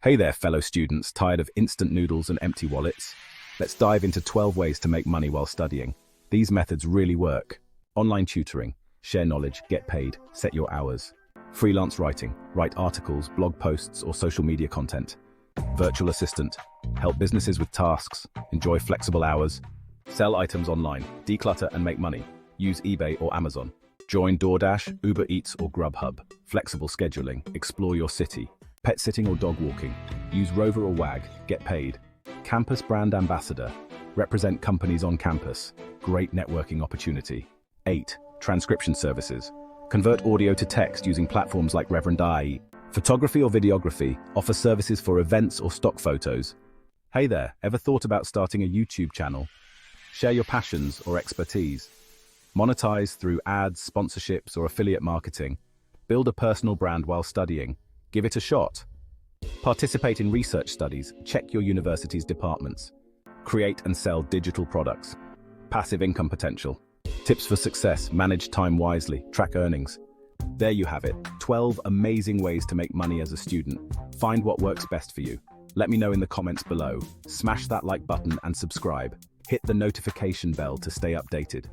Hey there, fellow students, tired of instant noodles and empty wallets? Let's dive into 12 ways to make money while studying. These methods really work. Online tutoring, share knowledge, get paid, set your hours. Freelance writing, write articles, blog posts, or social media content. Virtual assistant, help businesses with tasks, enjoy flexible hours. Sell items online, declutter and make money. Use eBay or Amazon. Join DoorDash, Uber Eats, or Grubhub. Flexible scheduling, explore your city. Pet sitting or dog walking. Use Rover or Wag, get paid. Campus brand ambassador, represent companies on campus. Great networking opportunity. 8. Transcription services. Convert audio to text using platforms like Reverend AI. Photography or videography, offer services for events or stock photos. Hey there, ever thought about starting a YouTube channel? Share your passions or expertise. Monetize through ads, sponsorships, or affiliate marketing. Build a personal brand while studying. Give it a shot. Participate in research studies, check your university's departments. Create and sell digital products. Passive income potential. Tips for success, manage time wisely, track earnings. There you have it, 12 amazing ways to make money as a student. Find what works best for you. Let me know in the comments below. Smash that like button and subscribe. Hit the notification bell to stay updated.